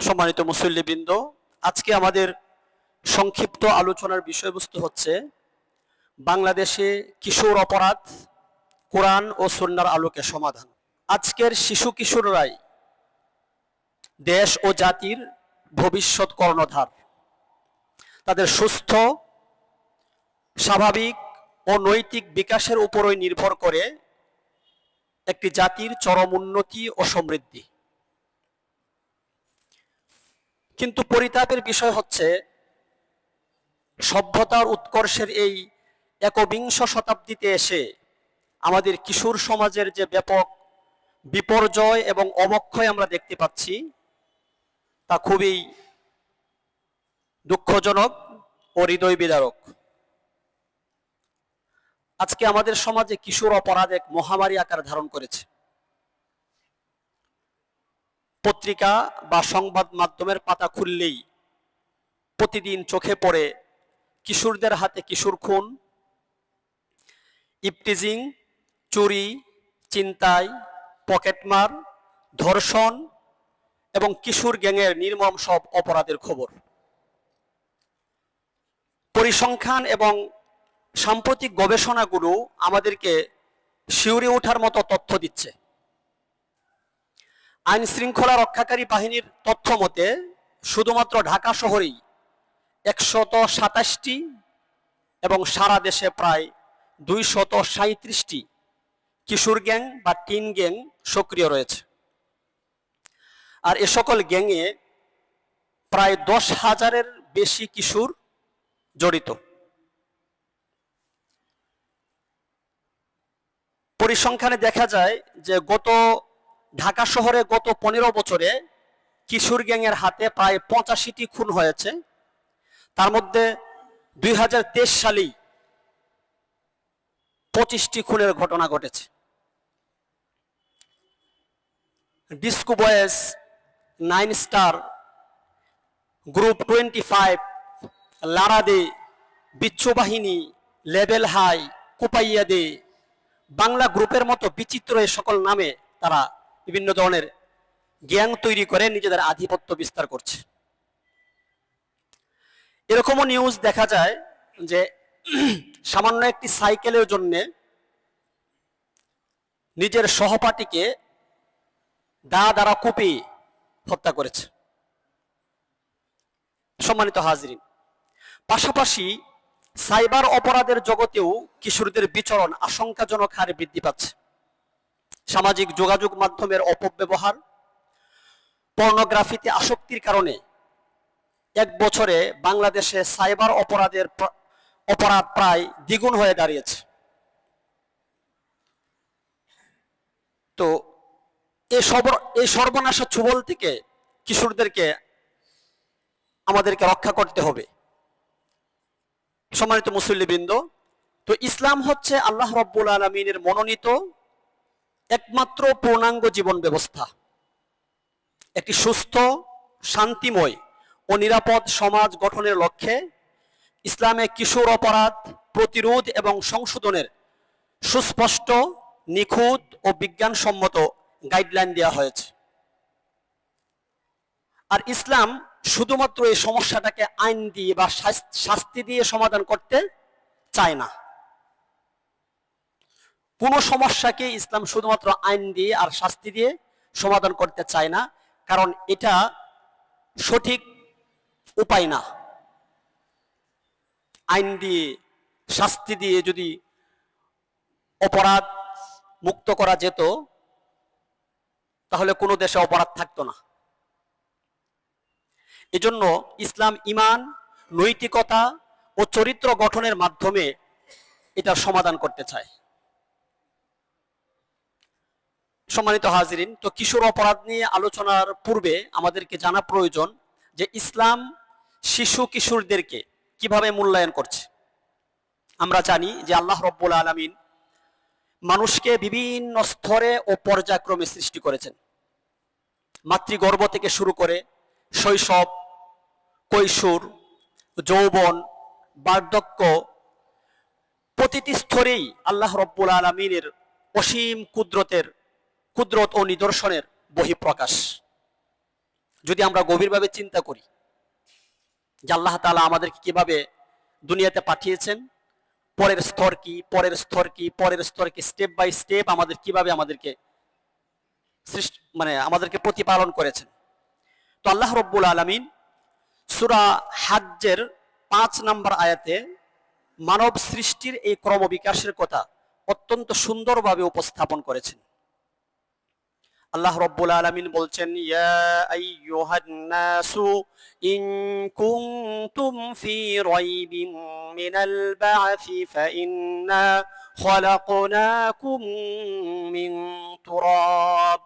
সম্মানিত মুসল্লিবৃন্দ, আজকে আমাদের সংক্ষিপ্ত আলোচনার বিষয়বস্তু হচ্ছে বাংলাদেশে কিশোর অপরাধ, কোরআন ও সুন্নাহর আলোকে সমাধান। আজকের শিশু কিশোররাই দেশ ও জাতির ভবিষ্যৎ কর্ণধার। তাদের সুস্থ, স্বাভাবিক ও নৈতিক বিকাশের উপরই নির্ভর করে একটি জাতির চরম উন্নতি ও সমৃদ্ধি। কিন্তু পরিতাপের বিষয় হচ্ছে, সভ্যতার উৎকর্ষের এই একবিংশ শতাব্দীতে এসে আমাদের কিশোর সমাজের যে ব্যাপক বিপর্যয় এবং অবক্ষয় আমরা দেখতে পাচ্ছি, তা খুবই দুঃখজনক ও হৃদয় বিদারক। আজকে আমাদের সমাজে কিশোর অপরাধ এক মহামারী আকার ধারণ করেছে। পত্রিকা বা সংবাদ মাধ্যমের পাতা খুললেই প্রতিদিন চোখে পড়ে কিশোরদের হাতে কিশোর খুন, ইপটিজিং, চুরি, ছিনতাই, পকেটমার, ধর্ষণ এবং কিশোর গ্যাংয়ের নির্মম সব অপরাধের খবর। পরিসংখ্যান এবং সাম্প্রতিক গবেষণাগুলো আমাদেরকে শিউরে ওঠার মতো তথ্য দিচ্ছে। আইন শৃঙ্খলা রক্ষাকারী বাহিনীর তথ্য মতে শুধুমাত্র ঢাকা শহরেই 127টি এবং সারা দেশে প্রায় 237টি কিশোর গ্যাং বা টিন গ্যাং সক্রিয় রয়েছে। আর এ সকল গ্যাংয়ে প্রায় 10,000-এর বেশি কিশোর জড়িত। পরিসংখ্যানে দেখা যায় যে ঢাকা শহরে গত 15 বছরে কিশোর গ্যাংয়ের হাতে প্রায় 85টি খুন হয়েছে। তার মধ্যে 2023 সালেই 25টি খুনের ঘটনা ঘটেছে। ডিস্কো বয়েজ, 9 স্টার, গ্রুপ 25, লারাদে, বিচ্ছু বাহিনী, লেভেল হাই, কোপাইয়াদে, বাংলা গ্রুপের মতো বিচিত্র এই সকল নামে তারা বিভিন্ন ধরনের গ্যাং তৈরি করে নিজেদের আধিপত্য বিস্তার করছে। এরকমও নিউজ দেখা যায় যে সামান্য একটি সাইকেলের জন্য নিজের সহপাঠীকে দা দ্বারা কুপিয়ে হত্যা করেছে। সম্মানিত হাজরিন, পাশাপাশি সাইবার অপরাধের জগতেও কিশোরদের বিচরণ আশঙ্কাজনক হারে বৃদ্ধি পাচ্ছে। সামাজিক যোগাযোগ মাধ্যমের অপব্যবহার, পর্নোগ্রাফিতে আসক্তির কারণে এক বছরে বাংলাদেশে সাইবার অপরাধ প্রায় দ্বিগুণ হয়ে দাঁড়িয়েছে। তো এই সর্বনাশা ছুবল থেকে কিশোরদেরকে আমাদেরকে রক্ষা করতে হবে। সম্মানিত মুসল্লিবৃন্দ, তো ইসলাম হচ্ছে আল্লাহ রাব্বুল আলামিনের মনোনীত একমাত্র পূর্ণাঙ্গ জীবন ব্যবস্থা। একটি সুস্থ, শান্তিময় ও নিরাপদ সমাজ গঠনের লক্ষ্যে ইসলামে কিশোর অপরাধ প্রতিরোধ এবং সংশোধনের সুস্পষ্ট, নিখুঁত ও বিজ্ঞানসম্মত গাইডলাইন দেওয়া হয়েছে। আর ইসলাম শুধুমাত্র এই সমস্যাটাকে আইন দিয়ে বা শাস্তি দিয়ে সমাধান করতে চায় না। কোন সমস্যাকে ইসলাম শুধুমাত্র আইন দিয়ে আর শাস্তি দিয়ে সমাধান করতে চায় না, কারণ এটা সঠিক উপায় না। আইন দিয়ে, শাস্তি দিয়ে যদি অপরাধ মুক্ত করা যেত, তাহলে কোনো দেশে অপরাধ থাকতো না। এজন্য ইসলাম ঈমান, নৈতিকতা ও চরিত্র গঠনের মাধ্যমে এটার সমাধান করতে চায়। সম্মানিত হাজিরিন, তো কিশোর অপরাধ নিয়ে আলোচনার পূর্বে আমাদেরকে জানা প্রয়োজন যে ইসলাম শিশু কিশোরদেরকে কিভাবে মূল্যায়ন করছে। আমরা জানি যে আল্লাহ রাব্বুল আলামিন মানুষকে বিভিন্ন স্তরে ও পর্যায়ক্রমে সৃষ্টি করেছেন। মাতৃগর্ভ থেকে শুরু করে শৈশব, কৈশোর, যৌবন, বার্ধক্য, প্রতিটি স্তরেই আল্লাহ রাব্বুল আলামিনের অসীম কুদরত ও নিদর্শনের বহিঃপ্রকাশ। যদি আমরা গভীরভাবে চিন্তা করি যে আল্লাহ তাআলা আমাদেরকে কিভাবে দুনিয়াতে পাঠিয়েছেন, পরের স্তর কি, পরের স্তর কি, পরের স্তর কি, স্টেপ বাই স্টেপ আমাদের কিভাবে আমাদেরকে সৃষ্টি আমাদেরকে প্রতিপালন করেছেন। তো আল্লাহ রব্বুল আলামিন সূরা হাজ্জের ৫ নম্বর আয়াতে মানব সৃষ্টির এই ক্রমবিকাশের কথা অত্যন্ত সুন্দরভাবে উপস্থাপন করেছেন। আল্লাহ রব্বুল আলামিন বলছেন, ইয়া আইয়ুহান নাসু ইন কুনতুম ফি রাইবিন মিনাল বা'সি ফাইন্না খালাকনাকুম মিন তুরাব।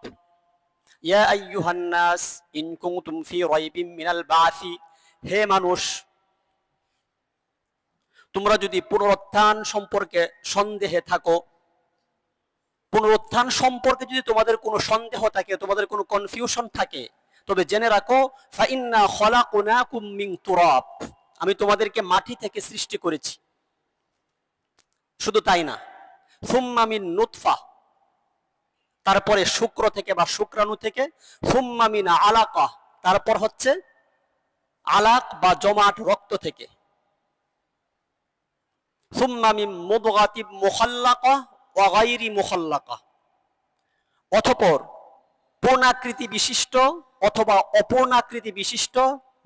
ইয়া আইয়ুহান নাস ইন কুনতুম ফি রাইবিন মিনাল বা'সি, হে মানুষ, তোমরা যদি পুনরুত্থান সম্পর্কে সন্দেহে থাকো, পুনরুত্থান সম্পর্কে যদি তোমাদের কোনো সন্দেহ থাকে, তোমাদের কোনো কনফিউশন থাকে, তবে জেনে রাখো ফাইন্না খলাকনাকুম মিন তুরাব, আমি তোমাদেরকে মাটি থেকে সৃষ্টি করেছি। শুধু তাই না, সুম্মা মিন নুতফা, তারপরে শুক্র থেকে বা শুক্রাণু থেকে, সুম্মা মিন আলাকা, তারপর হচ্ছে আলাক বা জমাট রক্ত থেকে, সুম্মা মিন মুদগাতিন মুখাল্লাকা ওয়া গায়রি মুখাল্লাকা, অতঃপর পূর্ণাকৃতি বিশিষ্ট অথবা অপূর্ণাকৃতি বিশিষ্ট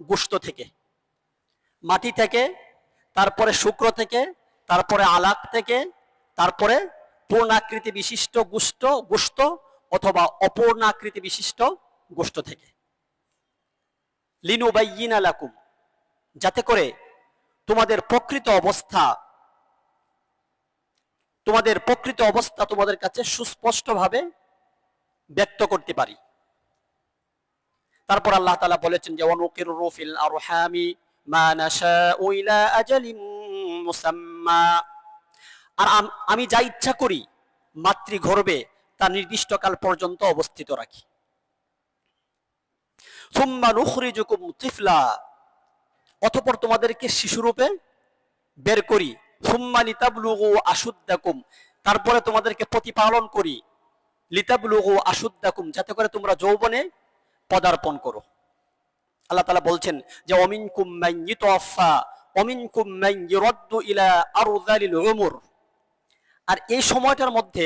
গোশত থেকে, মাটি থেকে, তারপরে শুক্র থেকে, তারপরে আলাক থেকে, তারপরে পূর্ণাকৃতি বিশিষ্ট গোশত অথবা অপূর্ণাকৃতি বিশিষ্ট গোশত থেকে। লিনুবাইয়িনা লাকুম, যাতে করে তোমাদের প্রকৃত অবস্থা তোমাদের কাছে সুস্পষ্টভাবে ব্যক্ত করতে পারি। তারপর আল্লাহ তাআলা বলেছেন যে ওয়ানুকিরু ফিল আরহামি মা নাশাউ ইলা আজালিন মুসাম্মা, আর আমি যা ইচ্ছা করি মাতৃগর্ভে তা নির্দিষ্টকাল পর্যন্ত অবস্থিত রাখি। সুম্মা নুখরিজুকুম তিফলা, অতঃপর তোমাদেরকে শিশুরূপে বের করি। সুম্মা লিতাবলুগু আশুদ্দাকুম, তারপরে তোমাদেরকে প্রতিপালন করি। লিতাবলুগু আশুদ্দাকুম, যাতে করে তোমরা যৌবনে পদার্পণ করো। আল্লাহ তাআলা বলছেন যে ওমিনকুম মান ইউতাওয়াফা ওমিনকুম মান ইউরাদ্দু ইলা আরযালিল উমুর, আর এই সময়টার মধ্যে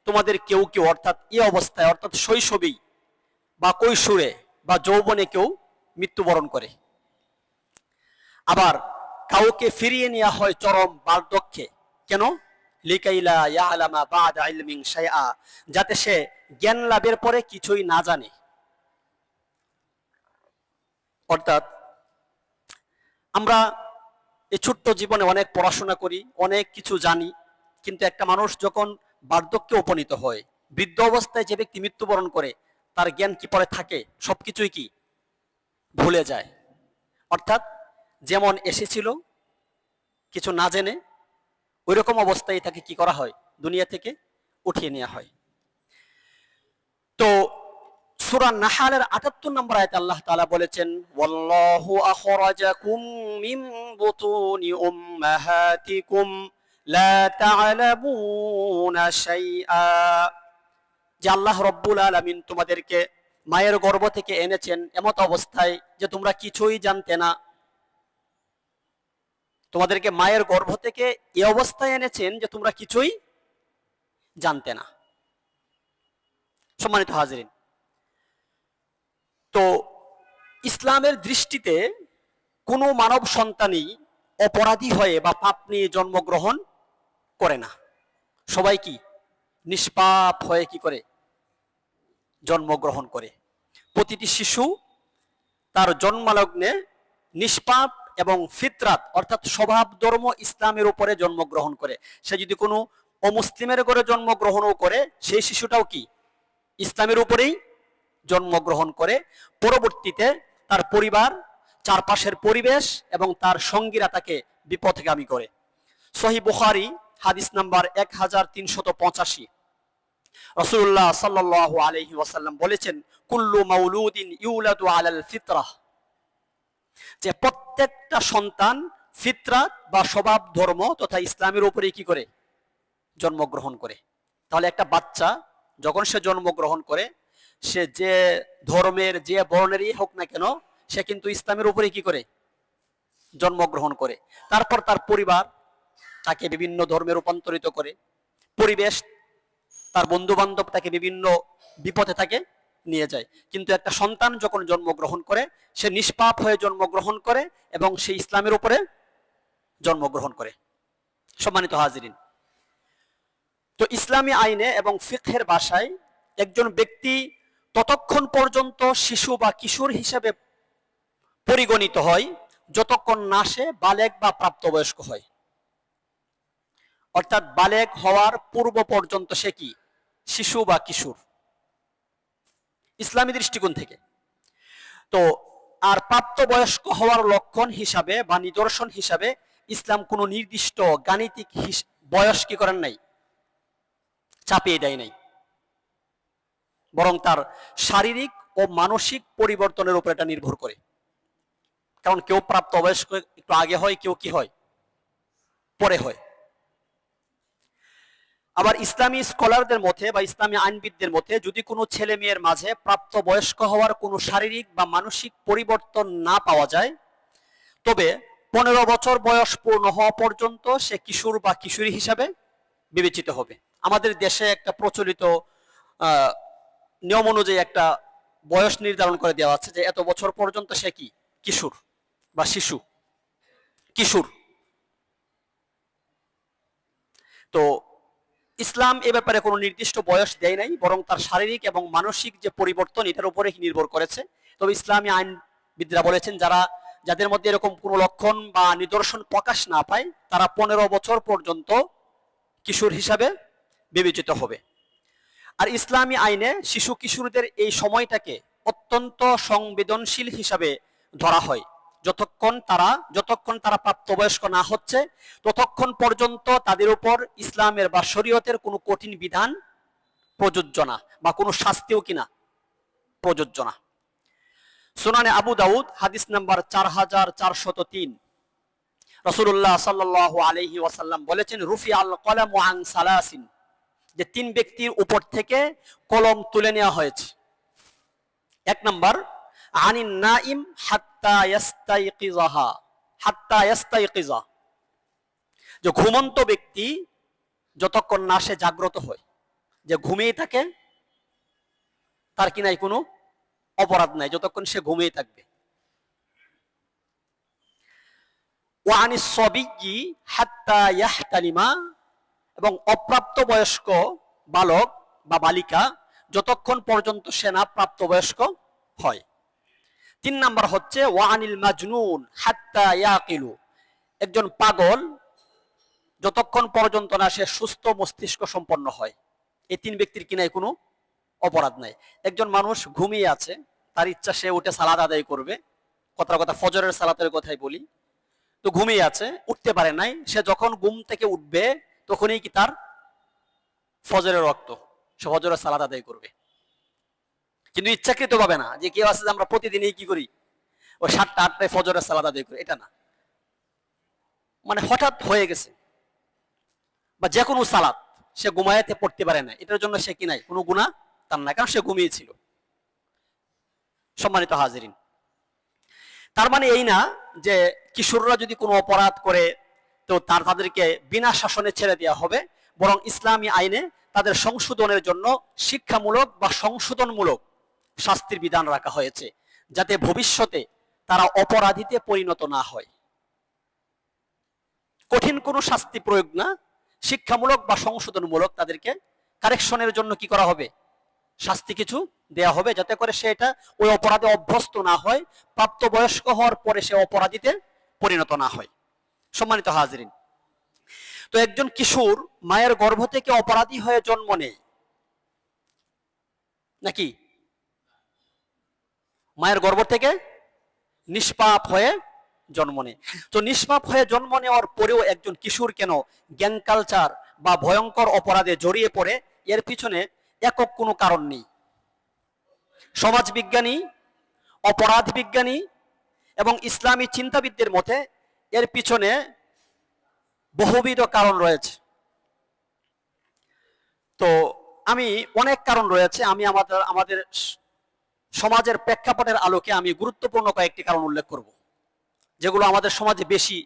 তোমাদের কেউ কেউ অর্থাৎ এই অবস্থায় অর্থাৎ শৈশবেই বা কৈশোরে বা যৌবনে কেউ মৃত্যুবরণ করে, আবার কাউকে ফিরিয়ে নেওয়া হয় চরম বার্ধক্যে। কেন? লিকাইলা ইয়ালামা বা'দা ইলমিন শাইআ, যাতে সে জ্ঞান লাভের পরে কিছুই না জানে। অর্থাৎ আমরা এই ছোট্ট জীবনে অনেক পড়াশোনা করি, অনেক কিছু জানি, কিন্তু একটা মানুষ যখন বার্ধক্যে উপনীত হয়, বৃদ্ধ অবস্থায় যে ব্যক্তি মৃত্যুবরণ করে, তার জ্ঞান কি পরে থাকে? সবকিছুই কি ভুলে যায়। অর্থাৎ যেমন এসেছিল কিছু না জেনে, ওই রকম অবস্থায় তাকে কি করা হয়? দুনিয়া থেকে উঠিয়ে নেওয়া হয়। তো সূরা নাহলের ৭৮ নম্বর আয়াতে আল্লাহ তাআলা বলেছেন, ওয়াল্লাহু আখরাজাকুম মিন বুতুনি উম্মাহাতিকুম লা তা'লামুনা শাইআ, যে আল্লাহ রব্বুল আলামিন তোমাদেরকে মায়ের গর্ভ থেকে এনেছেন এমত অবস্থায় যে তোমরা কিছুই জানতে না। তোমাদেরকে মায়ের গর্ভ থেকে এই অবস্থায় এনেছেন যে তোমরা কিছুই জানতে না। সম্মানিত হাজিরিন, তো ইসলামের দৃষ্টিতে কোনো মানব সন্তানই অপরাধী হয়ে বা পাপ নিয়ে জন্মগ্রহণ করে না। সবাই কি নিষ্পাপ হয়ে কি করে জন্মগ্রহণ করে। প্রতিটি শিশু তার জন্মলগ্নে নিষ্পাপ এবং ফিতরাত অর্থাৎ স্বভাব ধর্ম ইসলামের উপরে জন্মগ্রহণ করে। সে যদি কোনো অমুসলিমের ঘরে জন্মগ্রহণও করে, সেই শিশুটাও কি ইসলামের উপরেই জন্মগ্রহণ করে। পরবর্তীতে তার পরিবার, চারপাশের পরিবেশ এবং তার সঙ্গীরা তাকে বিপথগামী করে। সহিহ বুখারী হাদিস নাম্বার 1385, রাসূলুল্লাহ সাল্লাল্লাহু আলাইহি ওয়াসাল্লাম বলেছেন, কুল্লু মাউলুদিন ইউলাদু আলাল ফিতরাহ, যে প্রত্যেকটা সন্তান ফিতরাত বা স্বভাব ধর্ম তথা ইসলামের উপরে কি করে জন্মগ্রহণ করে। তাহলে একটা বাচ্চা যখন সে জন্মগ্রহণ করে, সে যে ধর্মের যে বর্ণেরই হোক না কেন, সে কিন্তু ইসলামের উপরে কি করে জন্মগ্রহণ করে। তারপর তার পরিবার তাকে বিভিন্ন ধর্মে রূপান্তরিত করে, পরিবেশ, তার বন্ধু বান্ধব তাকে বিভিন্ন বিপদে তাকে নিয়ে যায়। কিন্তু একটা সন্তান যখন জন্মগ্রহণ করে, সে নিষ্পাপ হয়ে জন্মগ্রহণ করে এবং সে ইসলামের উপরে জন্মগ্রহণ করে। সম্মানিত হাজিরিন, তো ইসলামী আইনে এবং ফিকহের ভাষায় একজন ব্যক্তি ততক্ষণ পর্যন্ত শিশু বা কিশোর হিসেবে পরিগণিত হয় যতক্ষণ না সে বালেগ বা প্রাপ্তবয়স্ক হয়। অর্থাৎ বালেগ হওয়ার পূর্ব পর্যন্ত সে কি শিশু বা কিশোর ইসলামী দৃষ্টিকোণ থেকে। তো আর প্রাপ্তবয়স্ক হওয়ার লক্ষণ হিসাবে বা নিদর্শন হিসাবে ইসলাম কোনো নির্দিষ্ট গাণিতিক বয়স কি করেন নাই, চাপিয়ে দেয় নাই, বরং তার শারীরিক ও মানসিক পরিবর্তনের উপর এটা নির্ভর করে। কারণ কেউ প্রাপ্তবয়স্ক একটু আগে হয়, কেউ কি হয় পরে হয়। আবার ইসলামী স্কলারদের মতে বা ইসলামী আইনবিদদের মতে যদি কোনো ছেলে মেয়ের মাঝে প্রাপ্তবয়স্ক হওয়ার কোনো শারীরিক বা মানসিক পরিবর্তন না পাওয়া যায়, তবে 15 বছর বয়স পূর্ণ হওয়া পর্যন্ত সে কিশোর বা কিশোরী হিসাবে বিবেচিত হবে। আমাদের দেশে একটা প্রচলিত নিয়ম অনুযায়ী একটা বয়স নির্ধারণ করে দেওয়া আছে যে এত বছর পর্যন্ত সে কি কিশোর বা শিশু, কিশোর। তো ইসলাম এ ব্যাপারে কোনো নির্দিষ্ট বয়স দেয় নাই, বরং তার শারীরিক এবং মানসিক যে পরিবর্তন এটার উপরে নির্ভর করেছে। তবে ইসলামী আইনবিদরা বলেছেন যাদের মধ্যে এরকম কোনো লক্ষণ বা নিদর্শন প্রকাশ না পায়, তারা 15 বছর পর্যন্ত কিশোর হিসাবে বিবেচিত হবে। আর ইসলামী আইনে শিশু কিশোরদের এই সময়টাকে অত্যন্ত সংবেদনশীল হিসাবে ধরা হয়। যতক্ষণ তারা প্রাপ্তবয়স্ক না হচ্ছে ততক্ষণ পর্যন্ত তাদের উপর ইসলামের বা শরীয়তের কোনো কঠিন বিধান প্রযোজ্য না, বা কোনো শাস্তিও কিনা প্রযোজ্য না। সুনানে আবু দাউদ হাদিস নাম্বার 4403, রাসূলুল্লাহ সাল্লাল্লাহু আলাইহি ওয়াসাল্লাম বলেছেন, রুফি আল কলামু আন সালাসিন, যে 3 ব্যক্তির উপর থেকে কলম তুলে নেওয়া হয়েছে। 1 নাম্বার আনিন নাইম হাত্তা ইয়াস্তাইকিযা, যে ঘুমন্ত ব্যক্তি যতক্ষণ না সে জাগ্রত হয়, যে ঘুমিয়ে থাকে তার কি নাই কোনো অপরাধ নাই যতক্ষণ সে ঘুমিয়ে থাকবে। ওয়া আনিস সাবিয়্যি হাত্তা ইয়াহতালিমা, এবং অপ্রাপ্ত বয়স্ক বালক বা বালিকা যতক্ষণ পর্যন্ত সে না প্রাপ্তবয়স্ক হয়। 3 নাম্বার হচ্ছে ওয়া আনিল মাজনুন হাত্তা ইয়াকিলু, একজন পাগল যতক্ষণ পর্যন্ত না সে সুস্থ মস্তিষ্ক সম্পন্ন হয়। এই 3 ব্যক্তির কিনাই কোনো অপরাধ নাই। একজন মানুষ ঘুমিয়ে আছে, তার ইচ্ছা সে উঠে সালাত আদায় করবে, কথা ফজরের সালাতের কথাই বলি, তো ঘুমিয়ে আছে, উঠতে পারে নাই, সে যখন ঘুম থেকে উঠবে তখনই কি তার ফজরের ওয়াক্ত, সে ফজরের সালাত আদায় করবে। কিন্তু ইচ্ছাকৃত ভাবে না, যে কেউ আছে যে আমরা প্রতিদিনই কি করি ওই 7টা 8টায় ফজরের সালাত আদায় করি, এটা না। মানে হঠাৎ হয়ে গেছে, বা যে কোনো সালাত সে ঘুমায়েতে পড়তে পারে না, এটার জন্য সে কি নাই কোনো গুনাহ তার না, কারণ সে ঘুমিয়েছিল। সম্মানিত হাজিরিন, তার মানে এই না যে কিশোররা যদি কোনো অপরাধ করে তো তাদেরকে বিনা শাসনে ছেড়ে দেওয়া হবে, বরং ইসলামী আইনে তাদের সংশোধনের জন্য শিক্ষামূলক বা সংশোধনমূলক শাস্তির বিধান রাখা হয়েছে, যাতে ভবিষ্যতে তারা অপরাধীতে পরিণত না হয়। কঠিন কোনো শাস্তি প্রয়োগ না, শিক্ষামূলক বা সংশোধনমূলক তাদেরকে কারেকশনের জন্য কি করা হবে, শাস্তি কিছু দেয়া হবে, যাতে করে সে এটা ওই অপরাধে অভ্যস্ত না হয়, প্রাপ্তবয়স্ক হওয়ার পরে সে অপরাধীতে পরিণত না হয়। সম্মানিত হাজিরিন, তো একজন কিশোর মায়ের গর্ভ থেকে অপরাধী হয়ে জন্ম নেয় নাকি মায়ের গর্ভ থেকে নিষ্পাপ হয়ে জন্ম নেয়? তো নিষ্পাপ হয়ে জন্ম নেওয়ার পরেও একজন কিশোর কেন গ্যাং কালচার বা ভয়ঙ্কর অপরাধে জড়িয়ে পড়ে, এর পিছনে একক কোনো কারণ নেই। সমাজ বিজ্ঞানী, অপরাধ বিজ্ঞানী এবং ইসলামী চিন্তাবিদদের মতে এর পিছনে বহুবিধ কারণ রয়েছে। তো আমি অনেক কারণ রয়েছে, আমি আমাদের আমাদের সমাজের প্রেক্ষাপটের আলোকে আমি গুরুত্বপূর্ণ কয়েকটি কারণ উল্লেখ করব, যেগুলো আমাদের সমাজে বেশি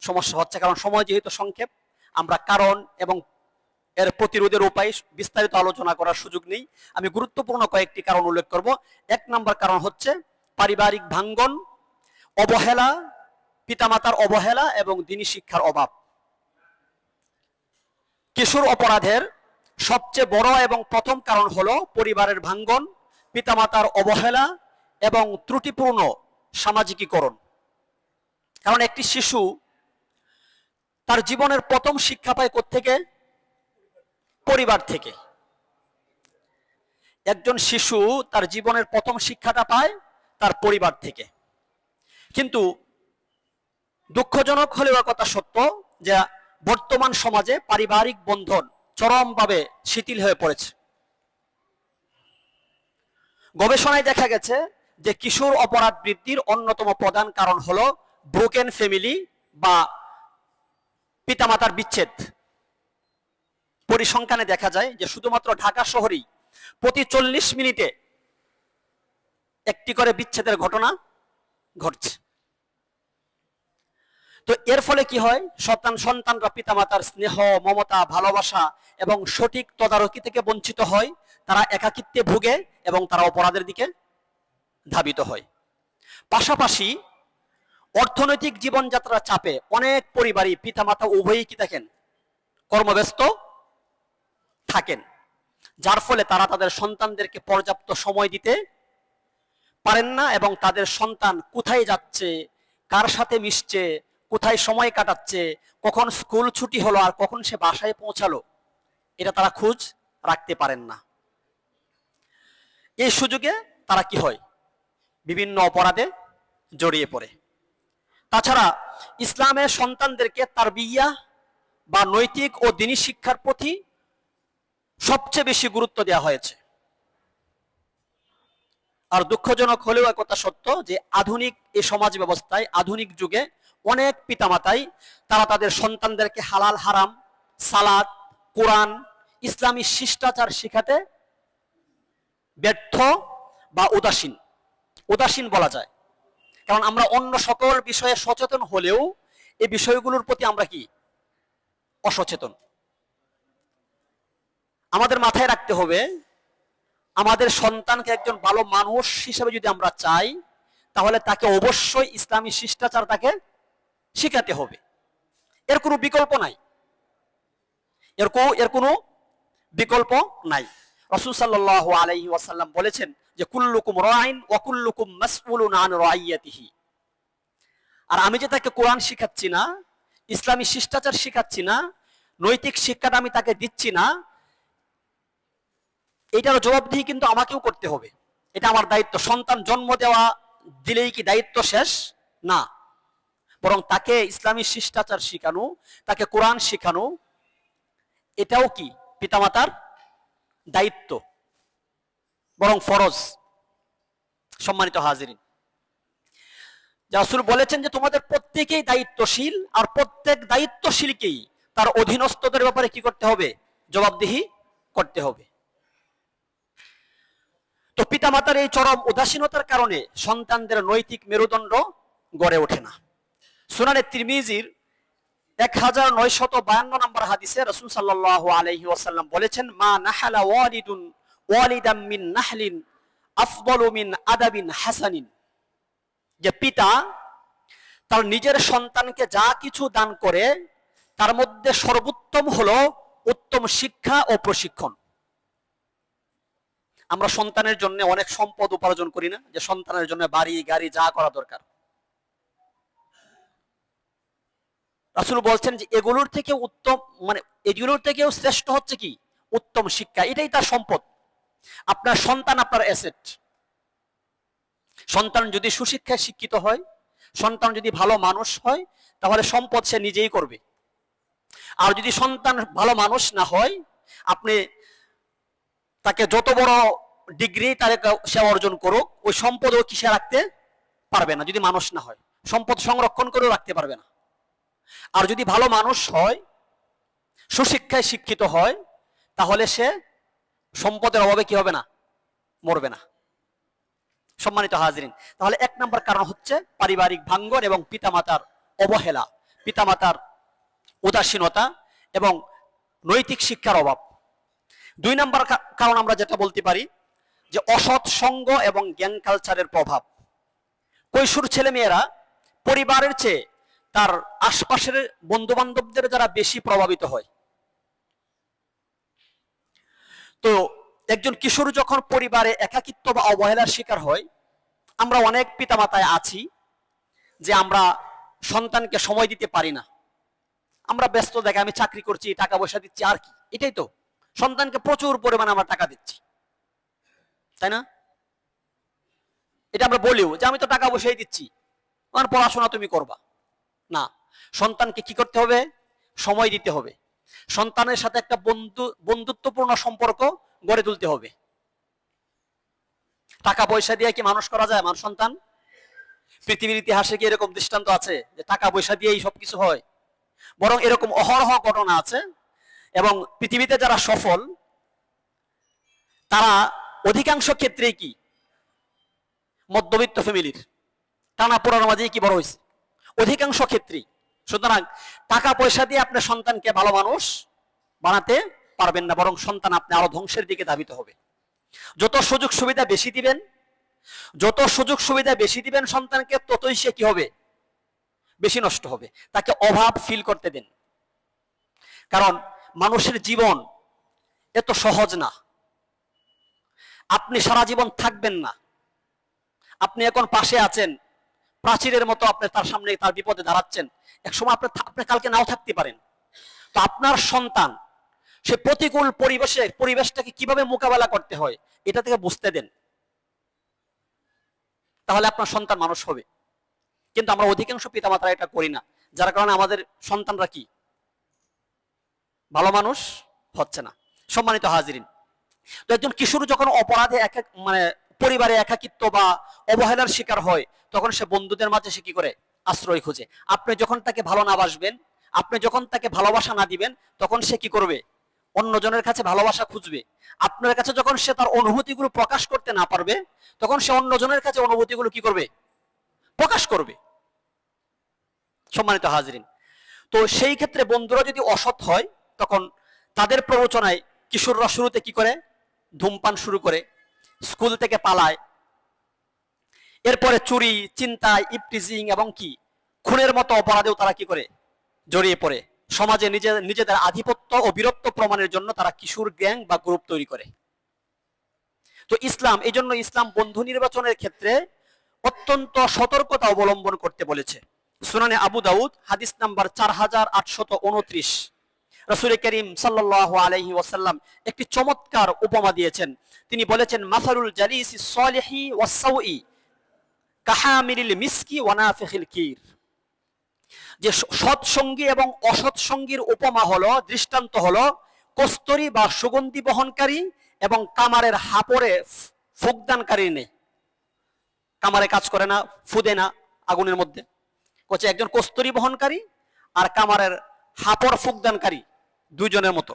সমস্যা হচ্ছে। কারণ সময় যেহেতু সংক্ষেপ, আমরা কারণ এবং এর প্রতিরোধের উপায় বিস্তারিত আলোচনা করার সুযোগ নেই। আমি গুরুত্বপূর্ণ কয়েকটি কারণ উল্লেখ করব। 1 নম্বর কারণ হচ্ছে পারিবারিক ভাঙ্গন, অবহেলা, পিতামাতার অবহেলা এবং দ্বীনি শিক্ষার অভাব। কিশোর অপরাধের সবচেয়ে বড় এবং প্রথম কারণ হলো পরিবারের ভাঙ্গন, পিতামাতার অবহেলা এবং ত্রুটিপূর্ণ সামাজিকীকরণ। কারণ একটি শিশু তার জীবনের প্রথম শিক্ষা পায় কোত্থেকে? পরিবার থেকে। একজন শিশু তার জীবনের প্রথম শিক্ষাটা পায় তার পরিবার থেকে। কিন্তু দুঃখজনক হলেও কথা সত্য যে বর্তমান সমাজে পারিবারিক বন্ধন চরমভাবে শিথিল হয়ে পড়েছে। গবেষণায় দেখা গেছে যে কিশোর অপরাধ বৃদ্ধির অন্যতম প্রধান কারণ হলো ব্রোকেন ফ্যামিলি বা পিতামাতার বিচ্ছেদ। পরিসংখ্যানে দেখা যায় যে শুধুমাত্র ঢাকা শহরেই প্রতি 40 মিনিটে একটি করে বিচ্ছেদের ঘটনা ঘটছে। তো এর ফলে কি হয়? সন্তানরা পিতামাতার স্নেহ, মমতা, ভালোবাসা এবং সঠিক তদারকি থেকে বঞ্চিত হয়। তারা একাকিত্বে ভুগে এবং তারা অপরাধের দিকে ধাবিত হয়। পাশাপাশি অর্থনৈতিক জীবনযাত্রার চাপে অনেক পরিবারই পিতামাতা উভয়ই কি থাকেন? কর্মব্যস্ত থাকেন, যার ফলে তারা তাদের সন্তানদেরকে পর্যাপ্ত সময় দিতে পারেন না এবং তাদের সন্তান কোথায় যাচ্ছে, কার সাথে মিশছে, কোথায় সময় কাটাচ্ছে, কখন স্কুল ছুটি হলো আর কখন সে বাসায় পৌঁছালো, এটা তারা খোঁজ রাখতে পারেন না। এই সুযোগে তারা কি হয়? বিভিন্ন অপরাধে জড়িয়ে পড়ে। তাছাড়া ইসলামের সন্তানদেরকে তারবিয়া বা নৈতিক ও দ্বীনি শিক্ষার প্রতি সবচেয়ে বেশি গুরুত্ব দেওয়া হয়েছে। আর দুঃখজনক হলেও একথা সত্য যে আধুনিক এই সমাজ ব্যবস্থায়, আধুনিক যুগে অনেক পিতামাতাই তারা তাদের সন্তানদেরকে হালাল হারাম, সালাত, কোরআন, ইসলামী শিষ্টাচার শেখাতে ব্যর্থ বা উদাসীন বলা যায়। কারণ আমরা অন্য সকল বিষয়ে সচেতন হলেও এই বিষয়গুলোর প্রতি আমরা কি? অসচেতন। আমাদের মাথায় রাখতে হবে, আমাদের সন্তানকে একজন ভালো মানুষ হিসেবে যদি আমরা চাই, তাহলে তাকে অবশ্যই ইসলামী শিষ্টাচার তাকে শেখাতে হবে। এর কোনো বিকল্প নাই, এর কোনো বিকল্প নাই। রাসূল সাল্লাল্লাহু আলাইহি ওয়াসাল্লাম বলেছেন যে কুল্লুকুম রাইন ওয়া কুল্লুকুম মাসউলুন আন রাইয়াতিহি। আর আমি যে তাকে কোরআন শিখাচ্ছি না, ইসলামী শিষ্টাচার শিখাচ্ছি না, নৈতিক শিক্ষাটা আমি তাকে দিচ্ছি না, এটার জবাবদিহি কিন্তু আমাকেও করতে হবে। এটা আমার দায়িত্ব। সন্তান জন্ম দেওয়া দিলেই কি দায়িত্ব শেষ? না, বরং তাকে ইসলামী শিষ্টাচার শিখানো, তাকে কোরআন শিখানো, এটাও কি পিতামাতার দায়িত্ব, বরং ফরজ। সম্মানিত হাজিরিন, রাসূল বলেছেন যে তোমাদের প্রত্যেকেই দায়িত্বশীল, আর প্রত্যেক দায়িত্বশীলকেই তার অধীনস্থদের ব্যাপারে কি করতে হবে? জবাবদিহি করতে হবে। তো পিতামাতার এই চরম উদাসীনতার কারণে সন্তানদের নৈতিক মেরুদণ্ড গড়ে ওঠে না। সুনানে তিরমিজির 1952 নম্বর হাদিসে রাসূল সাল্লাল্লাহু আলাইহি ওয়াসাল্লাম বলেছেন, মা নাহালা ওয়ালিদুন ওয়ালিদাম মিন নাহলিন আফদালু মিন আদাবিন হাসানিন। যে পিতা তার নিজের সন্তানকে যা কিছু দান করে তার মধ্যে সর্বোত্তম হলো উত্তম শিক্ষা ও প্রশিক্ষণ। আমরা সন্তানের জন্য অনেক সম্পদ উপার্জন করি না? যে সন্তানের জন্য বাড়ি গাড়ি যা করা দরকার, রাসূল বলছেন যে এগুলোর থেকে উত্তম, মানে এগুলোর থেকেও শ্রেষ্ঠ হচ্ছে কি? উত্তম শিক্ষা। এটাই তার সম্পদ। আপনার সন্তান আপনার অ্যাসেট। সন্তান যদি সুশিক্ষায় শিক্ষিত হয়, সন্তান যদি ভালো মানুষ হয়, তাহলে সম্পদ সে নিজেই করবে। আর যদি সন্তান ভালো মানুষ না হয়, আপনি তাকে যত বড় ডিগ্রি সে অর্জন করুক, ওই সম্পদও কিসে রাখতে পারবে না যদি মানুষ না হয়। সম্পদ সংরক্ষণ করেও রাখতে পারবে না। আর যদি ভালো মানুষ হয়, সুশিক্ষায় শিক্ষিত হয়, তাহলে সে সম্পদের অভাবে কি হবে না, মরবে না। সম্মানিত হাজিরিন, তাহলে 1 নম্বর কারণ হচ্ছে পারিবারিক ভাঙ্গন এবং পিতামাতার অবহেলা, পিতামাতার উদাসীনতা এবং নৈতিক শিক্ষার অভাব। 2 নম্বর কারণ আমরা যেটা বলতে পারি যে অসৎ সঙ্গ এবং গ্যাং কালচারের প্রভাব। কৈশোর ছেলেমেয়েরা পরিবারের চেয়ে তার আশপাশের বন্ধু বান্ধবদের দ্বারা বেশি প্রভাবিত হয়। তো একজন কিশোর যখন পরিবারে একাকিত্ব বা অবহেলার শিকার হয়, আমরা অনেক পিতামাতায় আছি যে আমরা সন্তানকে সময় দিতে পারি না। আমরা ব্যস্ত দেখে, আমি চাকরি করছি, টাকা পয়সা দিচ্ছি, আর কি, এটাই তো। সন্তানকে প্রচুর পরিমাণে আমরা টাকা দিচ্ছি, তাই না? এটা আমরা বলিও যে আমি তো টাকা পয়সাই দিচ্ছি, আমার পড়াশোনা তুমি করবা না। সন্তানকে কি করতে হবে? সময় দিতে হবে। সন্তানের সাথে একটা বন্ধুত্বপূর্ণ সম্পর্ক গড়ে তুলতে হবে। টাকা পয়সা দিয়ে কি মানুষ করা যায় মানুষ সন্তান? পৃথিবীর ইতিহাসে কি এরকম দৃষ্টান্ত আছে যে টাকা পয়সা দিয়েই সবকিছু হয়? বরং এরকম অহরহ ঘটনা আছে, এবং পৃথিবীতে যারা সফল তারা অধিকাংশ ক্ষেত্রেই কি মধ্যবিত্ত ফ্যামিলির, টানা পোড়ানোর মাঝেই কি বড় হয়েছে অধিকাংশ ক্ষেত্রেই। সুতরাং টাকা পয়সা দিয়ে আপনার সন্তানকে ভালো মানুষ বানাতে পারবেন না, বরং সন্তান আপনি আরো ধ্বংসের দিকে ধাবিত হবে। যত সুযোগ সুবিধা বেশি দিবেন, যত সুযোগ সুবিধা বেশি দিবেন সন্তানকে, ততই সে কি হবে? বেশি নষ্ট হবে। তাকে অভাব ফিল করতে দেন, কারণ মানুষের জীবন এত সহজ না। আপনি সারা জীবন থাকবেন না। আপনি এখন পাশে আছেন, প্রাচীরের মতো আপনি তার সামনে তার বিপদে দাঁড়াচ্ছেন, একসময় আপনি কালকে নাও থাকতে পারেন। তো আপনার সন্তান সে প্রতিকূল পরিবেশটাকে কিভাবে মোকাবেলা করতে হয় এটা থেকে বুঝতে দেন, তাহলে আপনার সন্তান মানুষ হবে। কিন্তু আমরা অধিকাংশ পিতামাতারা এটা করি না, যার কারণে আমাদের সন্তানরা কি ভালো মানুষ হচ্ছে না। সম্মানিত হাজিরিন, তো একজন কিশোর যখন অপরাধে পরিবারে একাকিত্ব বা অবহেলার শিকার হয়, তখন সে বন্ধুদের মাঝে সে কি করে? আশ্রয় খুঁজে। আপনি যখন তাকে ভালো না বাসবেন, আপনি যখন তাকে ভালোবাসা না দিবেন, তখন সে কি করবে? অন্যজনের কাছে ভালোবাসা খুঁজবে। আপনার কাছে যখন সে তার অনুভূতিগুলো প্রকাশ করতে না পারবে, তখন সে অন্যজনের কাছে অনুভূতিগুলো কি করবে? প্রকাশ করবে। সম্মানিত হাজিরিন, তো সেই ক্ষেত্রে বন্ধুরা যদি অসৎ হয়, তখন তাদের প্ররোচনায় কিশোররা শুরুতে কি করে? ধূমপান শুরু করে, স্কুল থেকে পালায়, এরপরে চুরি, চিন্তায়, ইপটিজিং এবং কি খুনের মতো অপরাধেও তারা কি করে? জড়িয়ে পড়ে। সমাজে নিজেদের আধিপত্য ও বীরত্ব প্রমাণের জন্য তারা কিশোর গ্যাং বা গ্রুপ তৈরি করে। তো ইসলাম, এই জন্য ইসলাম বন্ধু নির্বাচনের ক্ষেত্রে অত্যন্ত সতর্কতা অবলম্বন করতে বলেছে। সুনানে আবু দাউদ হাদিস নাম্বার 4829, রাসূল করিম সাল্লাল্লাহু আলাইহি ওয়াসাল্লাম একটি চমৎকার উপমা দিয়েছেন। তিনি বলেছেন, মাসালুল জালিসি সালিহি ওয়াস সাউই কাহামিলিল মিসকি ওয়া নাফিখিল কির। যে সৎ সঙ্গী এবং অসৎ সঙ্গীর উপমা হলো, দৃষ্টান্ত হলো কস্তরী বা সুগন্ধি বহনকারী এবং কামারের হাপড়ে ফুকদানকারী নেই। কামারে কাজ করে না, ফুদে না আগুনের মধ্যে। কোচে একজন কস্তরী বহনকারী আর কামারের হাপড় ফুকদানকারী দুইজনের মতো।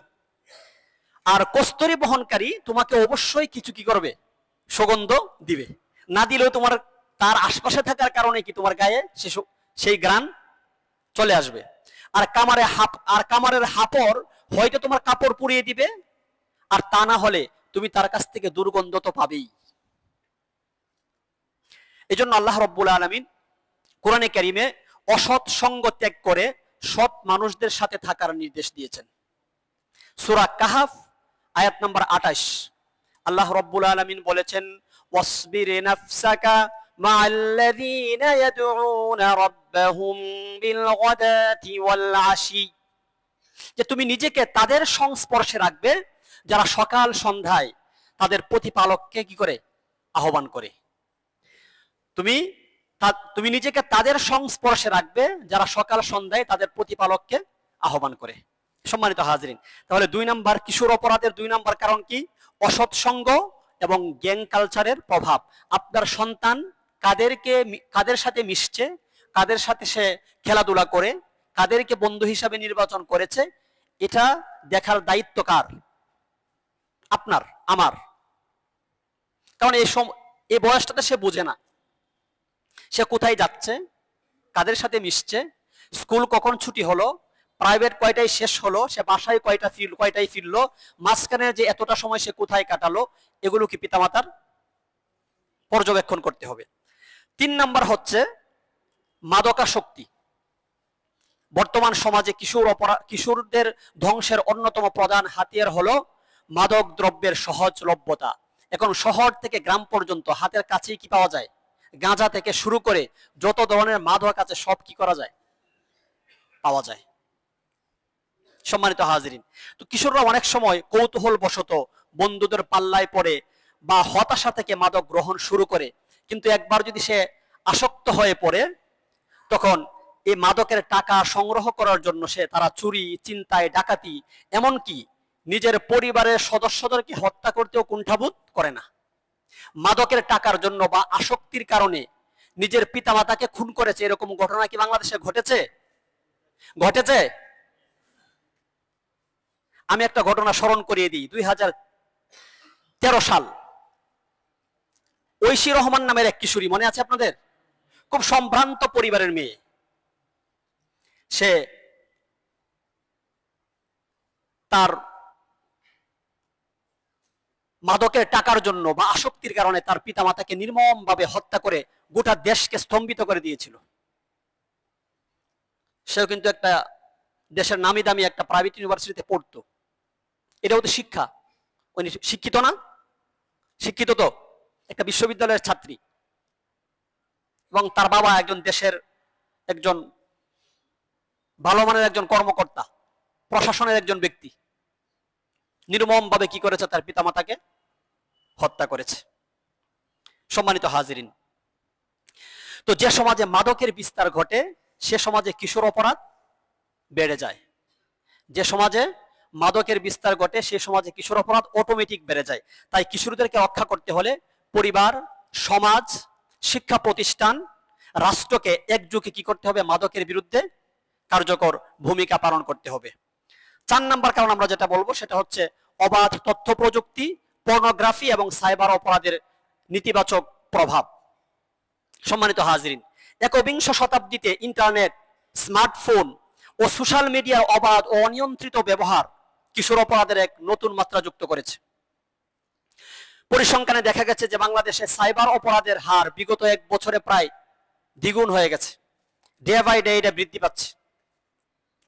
আর কস্তরী বহনকারী তোমাকে অবশ্যই কিছু কি করবে? সুগন্ধ দিবে। না দিলেও তোমার তার আশপাশে থাকার কারণে কি তোমার গায়ে সেই ঘ্রাণ চলে আসবে। আর কামারের হাপড় হয়তো তোমার কাপড় পুড়িয়ে দিবে, আর তা না হলে তুমি তার কাছ থেকে দুর্গন্ধ তো পাবেই। এজন্য আল্লাহ রাব্বুল আলামিন কোরআনে কারীমে অসৎ সঙ্গ ত্যাগ করে সৎ মানুষদের সাথে থাকার নির্দেশ দিয়েছেন। সূরা কাহাফ আয়াত নাম্বার 28, আল্লাহ রাব্বুল আলামিন বলেছেন, ওয়াসবির নাফসাকা মা'আল্লাযীনা ইয়াদউনা রাব্বাহুম বিল গাদাতি ওয়াল আশি। যে তুমি নিজেকে তাদের সংস্পর্শে রাখবে যারা সকাল সন্ধ্যায় তাদের প্রতিপালককে কি করে? আহ্বান করে। তুমি নিজেকে তাদের সংস্পর্শে রাখবে যারা সকাল সন্ধ্যায় তাদের প্রতিপালককে আহ্বান করে। সম্মানিত হাজিরিন, তাহলে 2 নাম্বার কিশোর অপরাধের 2 নাম্বার কারণ কি? অসৎ সঙ্গ এবং গ্যাং কালচারের প্রভাব। আপনার সন্তান কাদের সাথে মিশছে, কাদের সাথে সে খেলাধুলা করে, কাদেরকে বন্ধু হিসাবে নির্বাচন করেছে, এটা দেখার দায়িত্ব কার? আপনার। আমার। কারণ এই বয়সটাতে সে বোঝে না সে কোথায় যাচ্ছে, কাদের সাথে মিশছে, স্কুল কখন ছুটি হলো, প্রাইভেট কয়টায় শেষ হলো, সে বাসায় কয়টায় ফিরলো, মাঝখানে যে এতটা সময় সে কোথায় কাটালো, এগুলো কি পিতামাতার পর্যবেক্ষণ করতে হবে। 3 নাম্বার হচ্ছে মাদকাসক্তি। বর্তমান সমাজে কিশোরদের ধ্বংসের অন্যতম প্রধান হাতিয়ার হলো মাদক দ্রব্যের সহজলভ্যতা। এখন শহর থেকে গ্রাম পর্যন্ত হাতের কাছেই কি পাওয়া যায়, গাঁজা থেকে শুরু করে যত ধরনের মাদক আছে সব কি করা যায়, পাওয়া যায়। সম্মানিত হাজিরিন, তো কিশোররা অনেক সময় কৌতূহল বশত বন্ধুদের পাল্লায় পড়ে বা হতাশা থেকে মাদক গ্রহণ শুরু করে, কিন্তু একবার যদি সে আসক্ত হয়ে পড়ে তখন এই মাদকের টাকা সংগ্রহ করার জন্য তারা চুরি, চিন্তায়, ডাকাতি, এমনকি নিজের পরিবারের সদস্যদেরকে হত্যা করতেও কুণ্ঠাবোধ করে না। মাদকের টাকার জন্য বা আসক্তির কারণে নিজের পিতামাতাকে খুন করেছে, এরকম ঘটনা কি বাংলাদেশে ঘটেছে? আমি একটা ঘটনা স্মরণ করিয়ে দিই। 2013 সাল, ঐশী রহমান নামের এক কিশোরী, মনে আছে আপনাদের? খুব সম্ভ্রান্ত পরিবারের মেয়ে। সে তার মাদকের টাকার জন্য বা আসক্তির কারণে তার পিতামাতাকে নির্মমভাবে হত্যা করে গোটা দেশকে স্তম্ভিত করে দিয়েছিল। সেও কিন্তু একটা দেশের নামি দামি একটা প্রাইভেট ইউনিভার্সিটিতে পড়তো। এটাও তো শিক্ষা। উনি শিক্ষিত না? শিক্ষিত তো, একটা বিশ্ববিদ্যালয়ের ছাত্রী, এবং তার বাবা একজন দেশের একজন ভালো মানের একজন কর্মকর্তা, প্রশাসনের একজন ব্যক্তি। নির্মমভাবে কি করেছে, তার পিতামাতাকে হত্যা করেছে। সম্মানিত হাজিরিন, তো যে সমাজে মাদকের বিস্তার ঘটে সে সমাজে কিশোর অপরাধ বেড়ে যায়। যে সমাজে মাদকের বিস্তার ঘটে সে সমাজে কিশোর অপরাধ অটোমেটিক বেড়ে যায়। তাই কিশোরদেরকে রক্ষা করতে হলে পরিবার, সমাজ, শিক্ষা প্রতিষ্ঠান, রাষ্ট্রকে একযোগে কি করতে হবে, মাদকের বিরুদ্ধে কার্যকর ভূমিকা পালন করতে হবে। 4 নাম্বার কারণ আমরা যেটা বলবো সেটা হচ্ছে অবাধ তথ্য প্রযুক্তি, পর্নোগ্রাফি এবং সাইবার অপরাধের নেতিবাচক প্রভাব। সম্মানিত হাজিরিন, 21শ শতাব্দীতে ইন্টারনেট, স্মার্টফোন ও সোশ্যাল মিডিয়ার অবাধ ও অনিয়ন্ত্রিত ব্যবহার কিশোর অপরাধের এক নতুন মাত্রা যুক্ত করেছে। পরিসংখ্যানে দেখা গেছে যে বাংলাদেশে সাইবার অপরাধের হার বিগত 1 বছরে প্রায় দ্বিগুণ হয়ে গেছে। ডে বাই ডে এটা বৃদ্ধি পাচ্ছে।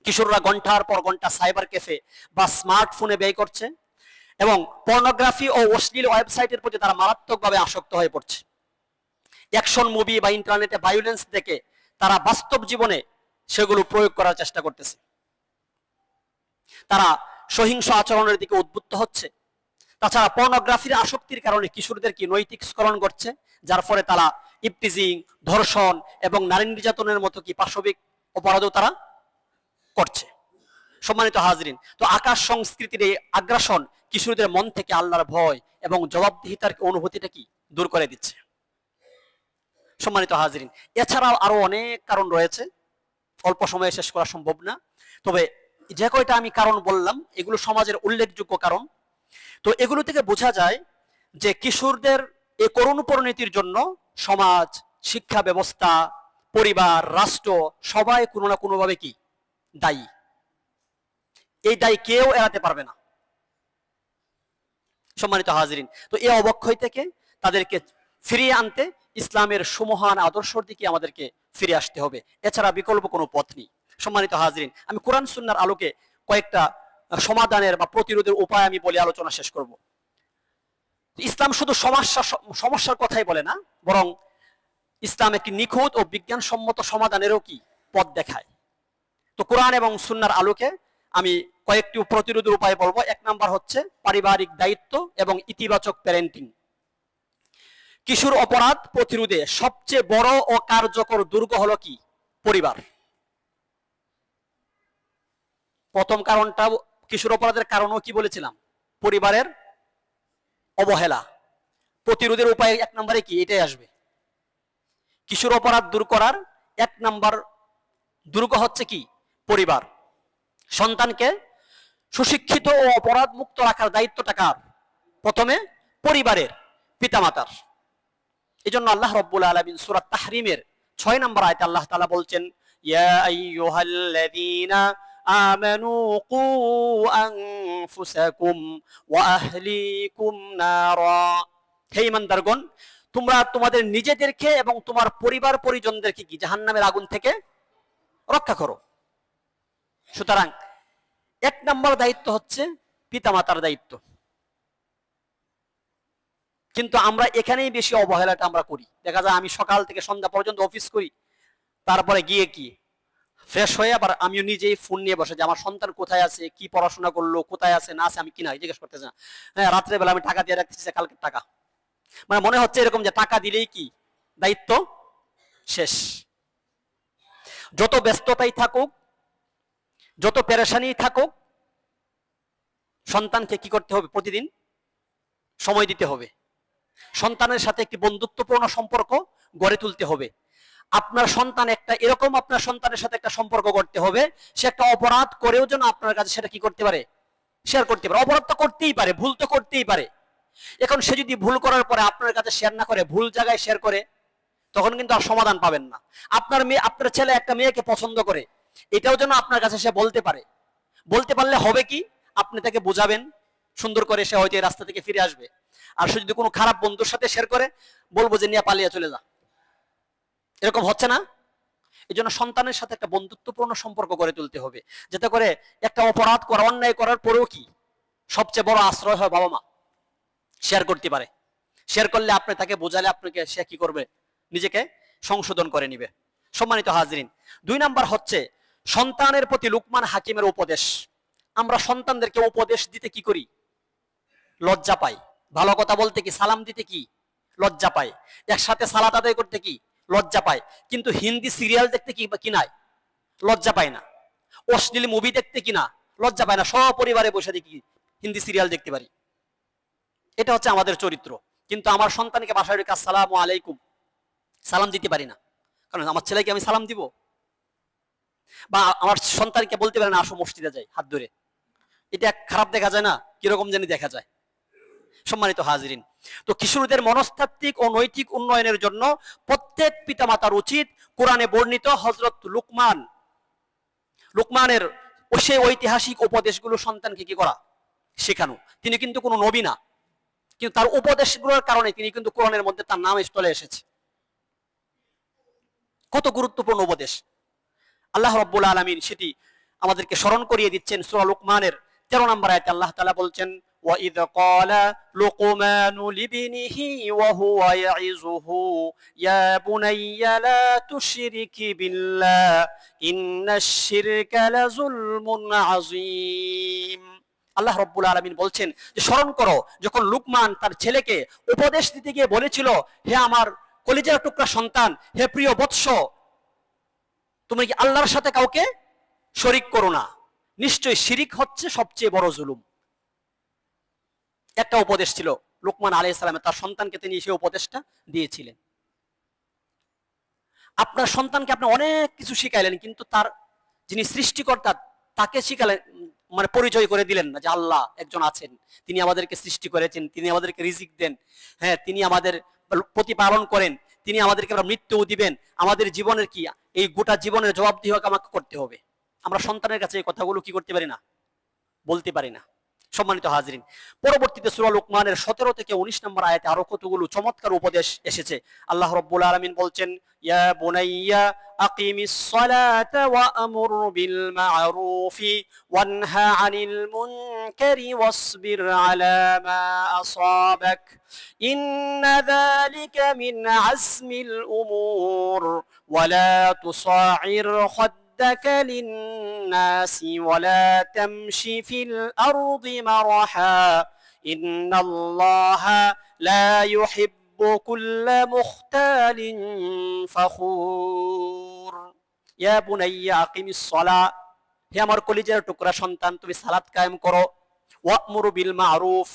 কিশোররা ঘন্টার পর ঘন্টা সাইবার ক্যাফে বা স্মার্টফোনে ব্যয় করছে এবং পর্নোগ্রাফি ও অশ্লীল ওয়েবসাইটের প্রতি তারা মারাত্মকভাবে আসক্ত হয়ে পড়ছে। অ্যাকশন মুভি বা ইন্টারনেটে ভায়োলেন্স দেখে তারা বাস্তব জীবনে সেগুলো প্রয়োগ করার চেষ্টা করতেছে। তারা সহিংস আচরণের দিকে উদ্বুদ্ধ হচ্ছে। তাছাড়া পর্নোগ্রাফির আসক্তির কারণে কিশোরদের কি নৈতিক স্খলন ঘটছে, যার ফলে তারা ইপটিজিং, ধর্ষণ এবং নারী নির্যাতনের মতো কি পাশবিক অপরাধও তারা করছে। সম্মানিত হাজরিন, তো আকাশ সংস্কৃতির এই আগ্রাসন কিশোরদের মন থেকে আল্লাহর ভয় এবং জবাবদিহিতার অনুভূতিটা কি দূর করে দিচ্ছে। সম্মানিত হাজরিন, এছাড়াও আরো অনেক কারণ রয়েছে, অল্প সময়ে শেষ করা সম্ভব না। তবে যে কয়টা আমি কারণ বললাম এগুলো সমাজের উল্লেখযোগ্য কারণ। তো এগুলো থেকে বোঝা যায় যে কিশোরদের এই করুণ পরিণতির জন্য সমাজ, শিক্ষা ব্যবস্থা, পরিবার, রাষ্ট্র সবাই কোনো না কোনো ভাবে কি দায়ী। এই দায়ী কেউ এড়াতে পারবে না। সম্মানিত হাজিরিন, তো এই অবক্ষয় থেকে তাদেরকে ফিরিয়ে আনতে ইসলামের সুমহান আদর্শের দিকে আমাদেরকে ফিরে আসতে হবে। এছাড়া বিকল্প কোনো পথ নেই। সম্মানিত হাজিরিন, আমি কোরআন সুন্নাহর আলোকে কয়েকটা সমাধানের বা প্রতিরোধের উপায় আমি বলে আলোচনা শেষ করব। ইসলাম শুধু সমস্যার কথাই বলে না, বরং ইসলাম একটি নিখুঁত ও বিজ্ঞানসম্মত সমাধানেরও কি পথ দেখায়। তো কোরআন এবং সুন্নাহর আলোকে আমি কয়েকটি প্রতিরোধের উপায় বলবো। 1 নাম্বার হচ্ছে পারিবারিক দায়িত্ব এবং ইতিবাচক প্যারেন্টিং। কিশোর অপরাধ প্রতিরোধে সবচেয়ে বড় ও কার্যকর দুর্গ হলো কি? পরিবার। প্রথম কারণটা, কিশোর অপরাধের কারণও কি বলেছিলাম? পরিবারের অবহেলা। প্রতিরোধের উপায় 1 নম্বরে কি? এটাই আসবে। কিশোর অপরাধ দূর করার 1 নাম্বার দুর্গ হচ্ছে কি? পরিবার। সন্তানকে সুশিক্ষিত ও অপরাধ মুক্ত রাখার দায়িত্বটা কার? প্রথমে পরিবারের, পিতামাতার। এই জন্য আল্লাহ রাব্বুল আলামিন সূরা তাহরিমের 6 নম্বর আয়াতে আল্লাহ তাআলা বলছেন, ইয়া আইয়ুহাল্লাযীনা আমানু কু আনফুসাকুম ওয়া আহলিকুম নারা। হে ঈমানদারগণ, তোমরা তোমাদের নিজেদেরকে এবং তোমার পরিবার পরিজনদেরকে কি জাহান্নামের আগুন থেকে রক্ষা করো। সুতরাং 1 নম্বর দায়িত্ব হচ্ছে পিতামাতার দায়িত্ব। কিন্তু আমরা এখানেই বেশি অবহেলাটা আমরা করি। দেখা যায় আমি সকাল থেকে সন্ধ্যা পর্যন্ত অফিস করি, তারপরে গিয়ে কি ফ্রেশ হয়ে আবার আমিও নিজেই ফোন নিয়ে বসে যে আমার সন্তান কোথায় আছে, কি পড়াশোনা করলো, কোথায় আছে না আছে আমি কিনা জিজ্ঞেস করতেছি না। হ্যাঁ, রাত্রেবেলা আমি টাকা দিয়ে রাখতেছি কালকের টাকা, মানে মনে হচ্ছে এরকম যে টাকা দিলেই কি দায়িত্ব শেষ। যত ব্যস্ততাই থাকুক, যত পেরেশানি থাকুক, সন্তানকে কি করতে হবে? প্রতিদিন সময় দিতে হবে। সন্তানের সাথে একটি বন্ধুত্বপূর্ণ সম্পর্ক গড়ে তুলতে হবে। আপনার সন্তান একটা এরকম আপনার সন্তানের সাথে একটা সম্পর্ক করতে হবে, সে একটা অপরাধ করেও যেন আপনার কাছে সেটা কি করতে পারে? শেয়ার করতে পারে। অপরাধ তো করতেই পারে, ভুল তো করতেই পারে। এখন সে যদি ভুল করার পরে আপনার কাছে শেয়ার না করে, ভুল জায়গায় শেয়ার করে, তখন কিন্তু আর সমাধান পাবেন না। আপনার ছেলে একটা মেয়েকে পছন্দ করে, এটাও যেন আপনার কাছে সে বলতে পারে। বলতে পারলে হবে কি, আপনি তাকে বোঝাবেন সুন্দর করে, সে হয়তো এই রাস্তা থেকে ফিরে আসবে। আর সে যদি কোনো খারাপ বন্ধুর সাথে শেয়ার করে, বলবো যে নিয়ে পালিয়ে চলে যা। এরকম হচ্ছে না? এই জন্য সন্তানের সাথে একটা বন্ধুত্বপূর্ণ সম্পর্ক গড়ে তুলতে হবে, যাতে করে একটা অপরাধ করা, অন্যায় করার পরেও কি সবচেয়ে বড় আশ্রয় হয় বাবা মা। শেয়ার করতে পারে। শেয়ার করলে আপনি তাকে বোঝালে আপনাকে সে কি করবে? নিজেকে সংশোধন করে নিবে। সম্মানিত হাজরিন, 2 নাম্বার হচ্ছে সন্তানের প্রতি লুকমান হাকিমের উপদেশ। আমরা সন্তানদেরকে উপদেশ দিতে কি করি? লজ্জা পাই। ভালো কথা বলতে কি, সালাম দিতে কি লজ্জা পাই। একসাথে সালাত আদায় করতে কি লজ্জা পায়। কিন্তু হিন্দি সিরিয়াল দেখতে কি নাই? লজ্জা পায় না। অশ্লীল মুভি দেখতে কি না লজ্জা পায় না। সপরিবারে বসে দেখি হিন্দি সিরিয়াল দেখতে পারি। এটা হচ্ছে আমাদের চরিত্র। কিন্তু আমার সন্তানকে বাসায় রেখে আসসালামু আলাইকুম সালাম দিতে পারি না। কারণ আমার ছেলেকে আমি সালাম দিব? বা আমার সন্তানকে বলতে পারে না আসো মসজিদে যাই হাত ধরে। এটা খারাপ দেখা যায় না? কিরকম জানি দেখা যায়। সম্মানিত হাজিরিন, তো কিশোরদের মনস্তাত্ত্বিক ও নৈতিক উন্নয়নের জন্য প্রত্যেক পিতামাতার উচিত কোরআনে বর্ণিত হযরত লুকমানের সেই ঐতিহাসিক উপদেশগুলো সন্তানকে কি করা? শেখানো। তিনি কিন্তু কোনো নবী না, কিন্তু তার উপদেশগুলোর কারণে তিনি কিন্তু কোরআনের মধ্যে তার নাম চলে এসেছে। কত গুরুত্বপূর্ণ উপদেশ! আল্লাহ রাব্বুল আলামিন সেটি আমাদেরকে স্মরণ করিয়ে দিচ্ছেন সূরা লুকমানের 13 নম্বর আয়াতে। আল্লাহ তাআলা বলছেন, وَإِذْ قَالَ لُقْمَانُ لِابْنِهِ وَهُوَ يَعِظُهُ يَا بُنَيَّ لَا تُشْرِكْ بِاللَّهِ إِنَّ الشِّرْكَ لَظُلْمٌ عَظِيمٌ। আল্লাহ রাব্বুল আলামিন বলছেন যে স্মরণ করো যখন লুকমান তার ছেলেকে উপদেশ দিতে গিয়ে বলেছিল, হে আমার কলিজার টুকরা সন্তান, হে প্রিয় বৎস, তুমি কি আল্লাহর সাথে কাউকে শরীক করো না। নিশ্চয়ই শিরিক হচ্ছে সবচেয়ে বড় জুলুম। একটা উপদেশ ছিল লুকমান আলাইহিস সালামের, তার সন্তানকে তিনি সেই উপদেশটা দিয়েছিলেন। আপনার সন্তানকে আপনি অনেক কিছু শিখাইলেন, কিন্তু তার যিনি সৃষ্টিকর্তা তাকে শিখালেন, মানে পরিচয় করে দিলেন না যে আল্লাহ একজন আছেন, তিনি আমাদেরকে সৃষ্টি করেছেন, তিনি আমাদেরকে রিজিক দেন, হ্যাঁ তিনি আমাদের প্রতিপালন করেন, তিনি আমাদেরকে মৃত্যুও দিবেন, আমাদের জীবনের কি এই গোটা জীবনের জবাবদিহি আমাকে করতে হবে। আমরা সন্তানের কাছে এই কথাগুলো কি করতে পারি না? বলতে পারি না। সম্মানিত হাজরিন, পরবর্তীতে সূরা লুকমানের 17 থেকে 19 নম্বর আয়াতে আরো কতগুলো চমৎকার উপদেশ এসেছে। আল্লাহ রাব্বুল আলামিন বলছেন, ইয়া বুনাইয়া আকিমিস সালাতা ওয়া আমুর বিল মা'রুফি ওয়ানহা আনিল মুনকারি ওয়াসবির আলা মা আসাবাক ইন্না যালিকা মিন আজমিল উমুর ওয়া লা তুসাইর خدك للناس ولا تمشي في الأرض مرحا إن الله لا يحب كل مختال فخور يا بني أقم الصلاة হে আমার কলিজার টুকরা সন্তান, তুমি সালাত কায়েম করো। ওয়া'মুরু বিল মা'রুফ,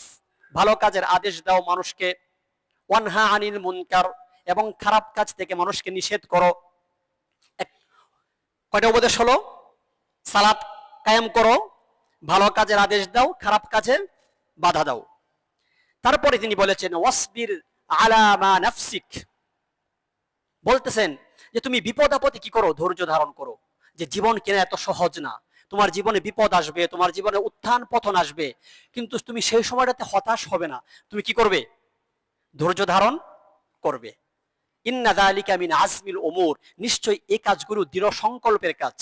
ভালো কাজের আদেশ দাও মানুষকে। ওয়ানহা আনিল মুনকার, এবং খারাপ কাজ থেকে মানুষকে নিষেধ করো। কয়টা উপদেশ হলো? সালাত কায়েম করো, ভালো কাজের আদেশ দাও, খারাপ কাজে বাধা দাও। তারপরে তিনি বলেছেন ওয়াসবির আলা মা নাফসিক, বলতেছেন যে তুমি বিপদ আপদে কি করো, ধৈর্য ধারণ করো। যে জীবন কেনা এত সহজ না, তোমার জীবনে বিপদ আসবে, তোমার জীবনে উত্থান পতন আসবে, কিন্তু তুমি সেই সময়টাতে হতাশ হবে না, তুমি কি করবে, ধৈর্য ধারণ করবে। ইন্না যালিকা মিন আজমিল উমুর, নিশ্চয়ই এই কাজগুলো দৃঢ় সংকল্পের কাজ।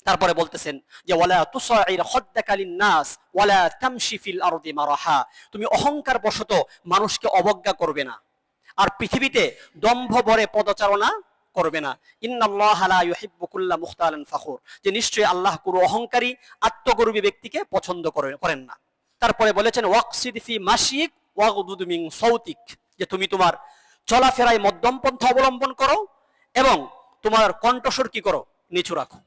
তারপরে বলতেছেন যে ওয়ালা তুসাইর খাদ্দাকা লিন-নাস ওয়ালা তামশি ফিল আরদি মারাহা, তুমি অহংকার বশত মানুষকে অবজ্ঞা করবে না, আর পৃথিবীতে দম্ভ ভরে পদচারণা করবে না। ইন্নাল্লাহা লা ইউহিব্বু কুল্লা মুখতালিন ফাখুর, যে নিশ্চয়ই আল্লাহ কোনো অহংকারী আত্মগর্বী ব্যক্তিকে পছন্দ করেন না। তারপরে বলেছেন ওয়াকসিদ ফি মাশিক ওয়াগদুদ মিন সাউতিক, যে তুমি তোমার চলাফেরায় মধ্যম পন্থা অবলম্বন করো এবং তোমার কণ্ঠস্বর কি করো, নিচু রাখো।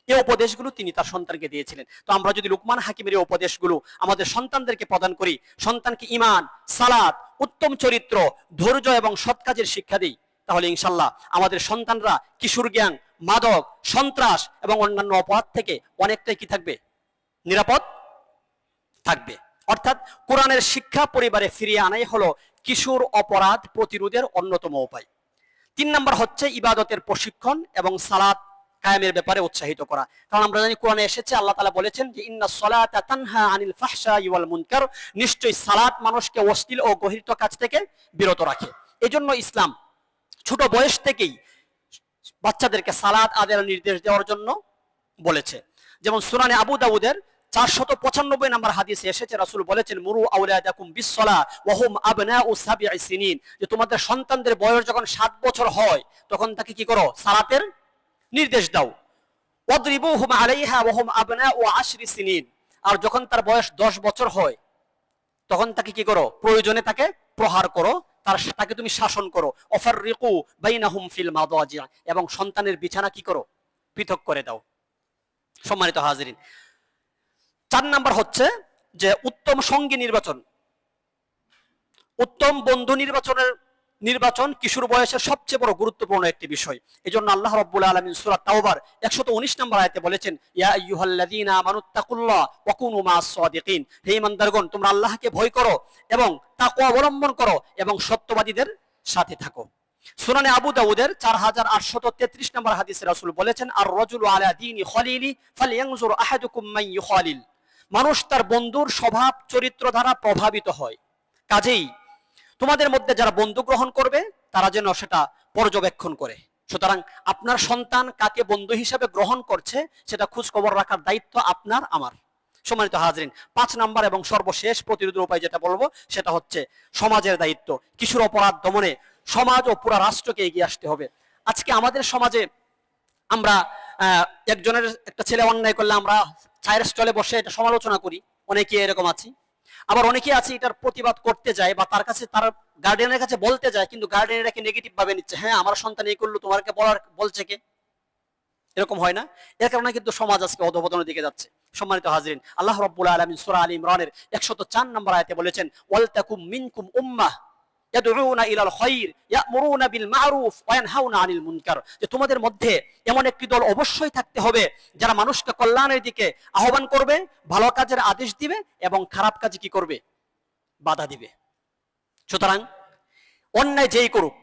এই উপদেশগুলো তিনি তার সন্তানকে দিয়েছিলেন। তো আমরা যদি লুকমান হাকিমের এই উপদেশগুলো আমাদের সন্তানদেরকে প্রদান করি, সন্তানকে ঈমান, সালাত, উত্তম চরিত্র, ধৈর্য এবং সৎ কাজের শিক্ষা দিই, তাহলে ইনশাআল্লাহ আমাদের সন্তানরা কিশোর গ্যাং, মাদক, সন্ত্রাস এবং অন্যান্য অপরাধ থেকে অনেকটাই কি থাকবে, নিরাপদ থাকবে। অর্থাৎ কোরআনের শিক্ষা পরিবারে ফিরিয়ে আনাই হলো কিশোর অপরাধ প্রতিরোধের অন্যতম উপায়। 3 নম্বর হচ্ছে ইবাদতের প্রশিক্ষণ এবং সালাত কায়েমের ব্যাপারে উৎসাহিত করা। কারণ আমরা জানি কোরআনে এসেছে, আল্লাহ তাআলা বলেছেন যে ইন্নাস সালাতা তানহা আনিল ফাহশাই ওয়াল মুনকার, নিশ্চয়ই সালাত মানুষকে অশ্লীল ও গর্হিত কাজ থেকে বিরত রাখে। এজন্য ইসলাম ছোট বয়স থেকেই বাচ্চাদেরকে সালাত আদায়ের নির্দেশ দেওয়ার জন্য বলেছে। যেমন সুনানে আবু দাউদের 495 নম্বর হাদিসে এসেছে, রাসূল বলেছেন মুরু আওলাদাকুম বিসসালাহ ওয়া হুম আবনাউ সাবঈ সিনিন, যে তোমাদের সন্তানদের বয়স যখন 7 বছর হয় তখন তাকে কি করো, সালাতের নির্দেশ দাও। ওয়াদরিবুহুম আলাইহা ওয়া হুম আবনাউ 10 সিনিন, আর যখন তার বয়স 10 বছর হয় তখন তাকে কি করো, প্রয়োজনে তাকে প্রহার করো, তাকে তুমি শাসন করো। অফাররিকু বাইনাহুম ফিল মাদাজি, এবং সন্তানের বিছানা কি করো, পৃথক করে দাও। সম্মানিত হাজিরিন, 4 নাম্বার হচ্ছে যে উত্তম সঙ্গী নির্বাচন, উত্তম বন্ধু নির্বাচন কিশোর বয়সের সবচেয়ে বড় গুরুত্বপূর্ণ একটি বিষয়। এজন্য আল্লাহ রাব্বুল আলামিন সূরা তাওবার 119 নম্বর আয়াতে বলেছেন ইয়া আইয়ুহাল্লাযীনা আমানুত্তাকুল্লাহ ওয়া কুনু মাআস সাদিকিন, হে ঈমানদারগণ তোমরা আল্লাহকে ভয় করো এবং তাকওয়া অবলম্বন করো এবং সত্যবাদীদের সাথে থাকো। সুনানে আবু দাউদের 4833 নম্বর হাদিসে রাসূল বলেছেন আর রাজুলু আলা দীনি খলিলি ফালইয়ানজুর আহাদুকুম মান ইউখালিল, মানুষ তার বন্ধুর স্বভাব চরিত্র দ্বারা প্রভাবিত হয়, কাজেই তোমাদের মধ্যে যারা বন্ধু গ্রহণ করবে তারা যেন সেটা পর্যবেক্ষণ করে। সুতরাং আপনার সন্তান কাকে বন্ধু হিসেবে গ্রহণ করছে সেটা খোঁজ খবর রাখার দায়িত্ব আপনার আমার। সম্মানিত হাজরিন, 5 নাম্বার এবং সর্বশেষ প্রতিরোধের উপায় যেটা বলবো সেটা হচ্ছে সমাজের দায়িত্ব। কিশোর অপরাধ দমনে সমাজ ও পুরা রাষ্ট্রকে এগিয়ে আসতে হবে। আজকে আমাদের সমাজে আমরা একজনের একটা ছেলে অন্যায় করলে আমরা চায়ের স্টলে বসে এটা সমালোচনা করি, অনেকে এরকম আছি। আবার অনেকে আছে এটার প্রতিবাদ করতে যায় বা তার কাছে তার গার্ডিয়ানের কাছে বলতে যায়, কিন্তু গার্ডিয়ান এটাকে নেগেটিভ ভাবে নিচ্ছে, হ্যাঁ আমার সন্তান এই করলো তোমাকে বলছে কে, এরকম হয় না। এর কারণে কিন্তু সমাজ আজকে অধঃপতনের দিকে যাচ্ছে। সম্মানিত হাজরিন, আল্লাহ রাব্বুল আলামিন সূরা আলী ইমরানের 104 নম্বর আয়াতে বলেছেন ওয়ালতাকুম মিনকুম উম্মাহ ইয়াদউনা ইলাল খায়র ইয়ামুরুনা বিল মারুফ ওয়া ইয়ানহাউনা আনিল মুনকার, যে তোমাদের মধ্যে এমন একটি দল অবশ্যই থাকতে হবে যারা মানুষকে কল্যাণের দিকে আহ্বান করবে, ভালো কাজের আদেশ দিবে এবং খারাপ কাজে কি করবে, বাধা দিবে। সুতরাং অন্যায় যেই করুক,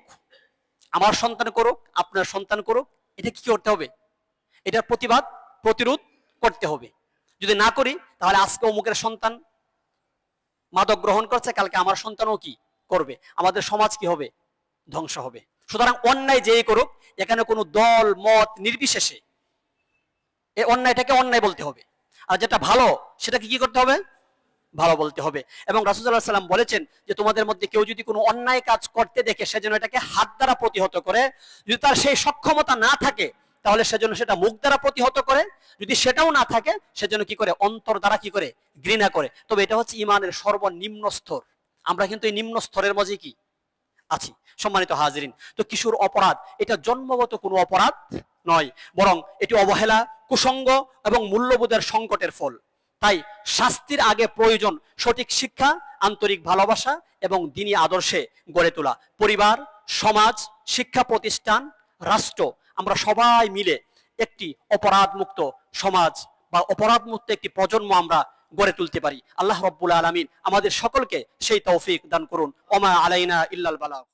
আমার সন্তান করুক, আপনার সন্তান করুক, এটা কি করতে হবে, এটার প্রতিরোধ করতে হবে। যদি না করি তাহলে আজকে অমুকের সন্তান মাদক গ্রহণ করছে, কালকে আমার সন্তানও কি করবে, আমাদের সমাজ কি হবে, ধ্বংস হবে। সুতরাং অন্যায় যেই করুক, এখানে কোনো দল মত নির্বিশেষে এই অন্যায়টাকে অন্যায় বলতে হবে, আর যেটা ভালো সেটাকে কি করতে হবে, ভালো বলতে হবে। এবং রাসূল সাল্লাল্লাহু আলাইহি ওয়াসাল্লাম বলেছেন যে তোমাদের মধ্যে কেউ যদি কোনো অন্যায় কাজ করতে দেখে সেজন্য এটাকে হাত দ্বারা প্রতিহত করে, যদি তার সেই সক্ষমতা না থাকে তাহলে সেজন্য সেটা মুখ দ্বারা প্রতিহত করে, যদি সেটাও না থাকে সেজন্য কি করে, অন্তর দ্বারা কি করে, ঘৃণা করে। তবে এটা হচ্ছে ঈমানের সর্বনিম্ন স্তর, আমরা কিন্তু এই নিম্ন স্তরের মাঝে কি আছি। সম্মানিত হাজিরিন, তো কিশোর অপরাধ এটা জন্মগত কোনো অপরাধ নয়, বরং এটি অবহেলা, কুসঙ্গ এবং মূল্যবোধের সংকটের ফল। তাই শাস্তির আগে প্রয়োজন সঠিক শিক্ষা, আন্তরিক ভালোবাসা এবং দ্বীনি আদর্শে গড়ে তোলা। পরিবার, সমাজ, শিক্ষা প্রতিষ্ঠান, রাষ্ট্র, আমরা সবাই মিলে একটি অপরাধ মুক্ত সমাজ বা অপরাধ মুক্ত একটি প্রজন্ম আমরা গড়ে তুলতে পারি। আল্লাহ রাব্বুল আলামিন আমাদের সকলকে সেই তৌফিক দান করুন। ওমা আলাইনা ইল্লাল বালাগ।